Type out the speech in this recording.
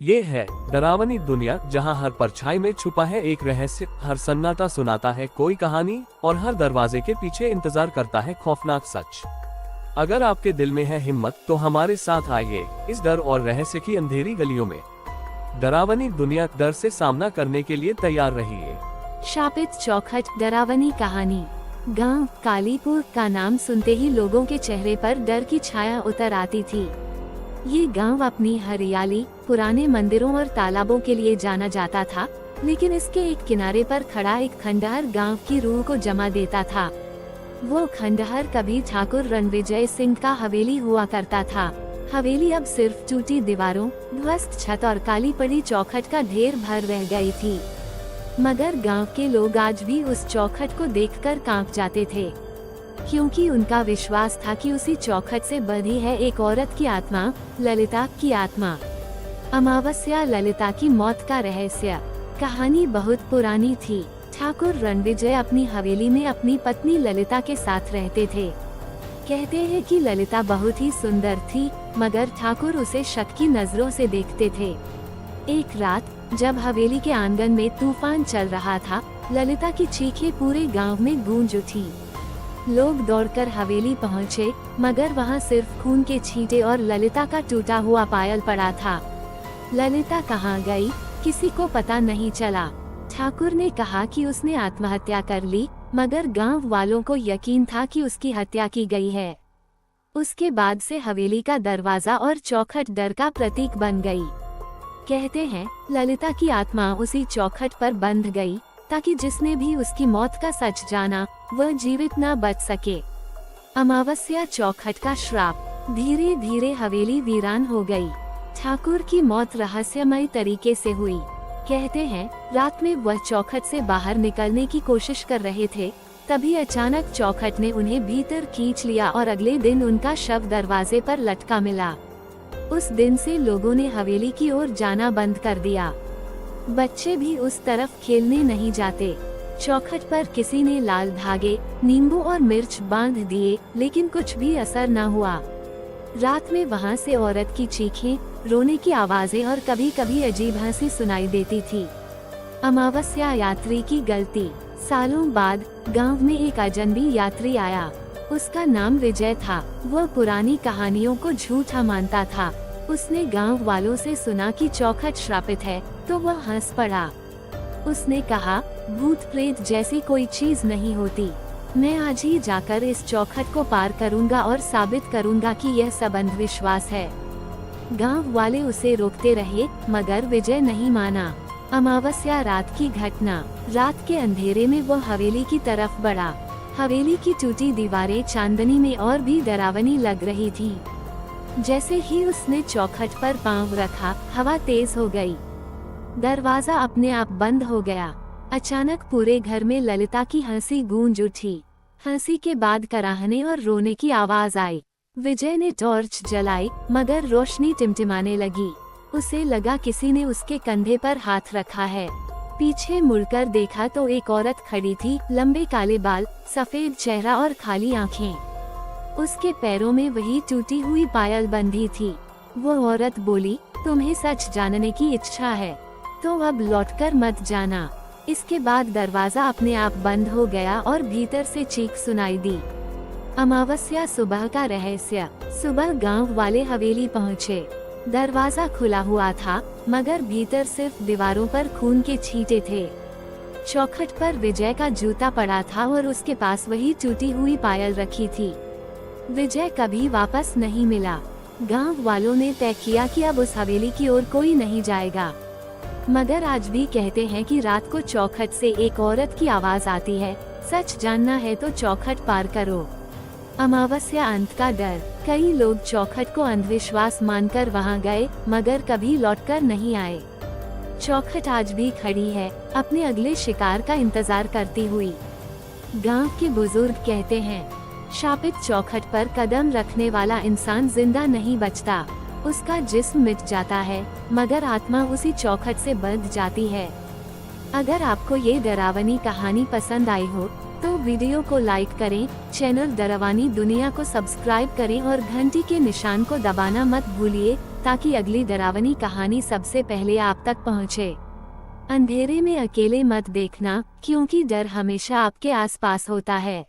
ये है डरावनी दुनिया, जहाँ हर परछाई में छुपा है एक रहस्य, हर सन्नाटा सुनाता है कोई कहानी और हर दरवाजे के पीछे इंतजार करता है खौफनाक सच। अगर आपके दिल में है हिम्मत तो हमारे साथ आइए इस डर और रहस्य की अंधेरी गलियों में। डरावनी दुनिया, डर से सामना करने के लिए तैयार रहिए। शापित चौखट डरावनी कहानी। गांव कालीपुर का नाम सुनते ही लोगों के चेहरे पर डर की छाया उतर आती थी। ये गांव अपनी हरियाली, पुराने मंदिरों और तालाबों के लिए जाना जाता था, लेकिन इसके एक किनारे पर खड़ा एक खंडहर गांव की रूह को जमा देता था। वो खंडहर कभी ठाकुर रणविजय सिंह का हवेली हुआ करता था। हवेली अब सिर्फ टूटी दीवारों, ध्वस्त छत और काली पड़ी चौखट का ढेर भर रह गई थी। मगर गांव के लोग आज भी उस चौखट को देखकर कांप जाते थे, क्योंकि उनका विश्वास था कि उसी चौखट से बंधी है एक औरत की आत्मा, ललिता की आत्मा। अमावस्या ललिता की मौत का रहस्य। कहानी बहुत पुरानी थी। ठाकुर रणविजय अपनी हवेली में अपनी पत्नी ललिता के साथ रहते थे। कहते हैं कि ललिता बहुत ही सुंदर थी, मगर ठाकुर उसे शक की नजरों से देखते थे। एक रात जब हवेली के आंगन में तूफान चल रहा था, ललिता की चीखें पूरे गांव में गूंज उठी। लोग दौड़कर हवेली पहुंचे, मगर वहां सिर्फ खून के छींटे और ललिता का टूटा हुआ पायल पड़ा था। ललिता कहाँ गई, किसी को पता नहीं चला। ठाकुर ने कहा कि उसने आत्महत्या कर ली, मगर गांव वालों को यकीन था कि उसकी हत्या की गई है। उसके बाद से हवेली का दरवाजा और चौखट डर का प्रतीक बन गई। कहते हैं ललिता की आत्मा उसी चौखट पर बंध गई, ताकि जिसने भी उसकी मौत का सच जाना वह जीवित न बच सके। अमावस्या चौखट का श्राप। धीरे धीरे हवेली वीरान हो गई। ठाकुर की मौत रहस्यमय तरीके से हुई। कहते हैं रात में वह चौखट से बाहर निकलने की कोशिश कर रहे थे, तभी अचानक चौखट ने उन्हें भीतर खींच लिया और अगले दिन उनका शव दरवाजे पर लटका मिला। उस दिन से लोगों ने हवेली की ओर जाना बंद कर दिया। बच्चे भी उस तरफ खेलने नहीं जाते। चौखट पर किसी ने लाल धागे, नींबू और मिर्च बांध दिए, लेकिन कुछ भी असर न हुआ। रात में वहां से औरत की चीखें, रोने की आवाजें और कभी कभी अजीब हंसी सुनाई देती थी। अमावस्या यात्री की गलती। सालों बाद गांव में एक अजनबी यात्री आया। उसका नाम विजय था। वह पुरानी कहानियों को झूठा मानता था। उसने गांव वालों से सुना कि चौखट श्रापित है, तो वह हंस पड़ा। उसने कहा, भूत प्रेत जैसी कोई चीज नहीं होती। मैं आज ही जाकर इस चौखट को पार करूंगा और साबित करूंगा कि यह सब अंधविश्वास है। गांव वाले उसे रोकते रहे, मगर विजय नहीं माना। अमावस्या रात की घटना। रात के अंधेरे में वह हवेली की तरफ बढ़ा। हवेली की टूटी दीवारें चांदनी में और भी डरावनी लग रही थी। जैसे ही उसने चौखट पर पांव रखा, हवा तेज हो गई। दरवाजा अपने आप बंद हो गया। अचानक पूरे घर में ललिता की हंसी गूंज उठी। हंसी के बाद कराहने और रोने की आवाज आई। विजय ने टॉर्च जलाई, मगर रोशनी टिमटिमाने लगी। उसे लगा किसी ने उसके कंधे पर हाथ रखा है। पीछे मुड़कर देखा तो एक औरत खड़ी थी, लंबे काले बाल, सफेद चेहरा और खाली आंखें। उसके पैरों में वही टूटी हुई पायल बंधी थी। वो औरत बोली, तुम्हें सच जानने की इच्छा है तो अब लौटकर मत जाना। इसके बाद दरवाजा अपने आप बंद हो गया और भीतर से चीख सुनाई दी। अमावस्या सुबह का रहस्य। सुबह गांव वाले हवेली पहुँचे। दरवाजा खुला हुआ था, मगर भीतर सिर्फ दीवारों पर खून के छींटे थे। चौखट पर विजय का जूता पड़ा था और उसके पास वही टूटी हुई पायल रखी थी। विजय कभी वापस नहीं मिला। गांव वालों ने तय किया कि अब उस हवेली की ओर कोई नहीं जाएगा। मगर आज भी कहते हैं कि रात को चौखट से एक औरत की आवाज आती है, सच जानना है तो चौखट पार करो। अमावस्या अंत का डर। कई लोग चौखट को अंधविश्वास मानकर वहां गए, मगर कभी लौटकर नहीं आए। चौखट आज भी खड़ी है, अपने अगले शिकार का इंतजार करती हुई। गांव के बुजुर्ग कहते हैं, शापित चौखट पर कदम रखने वाला इंसान जिंदा नहीं बचता। उसका जिस्म मिट जाता है, मगर आत्मा उसी चौखट से बंध जाती है। अगर आपको ये डरावनी कहानी पसंद आई हो तो वीडियो को लाइक करें, चैनल डरावनी दुनिया को सब्सक्राइब करें और घंटी के निशान को दबाना मत भूलिए ताकि अगली डरावनी कहानी सबसे पहले आप तक पहुंचे। अंधेरे में अकेले मत देखना, क्योंकि डर हमेशा आपके आसपास होता है।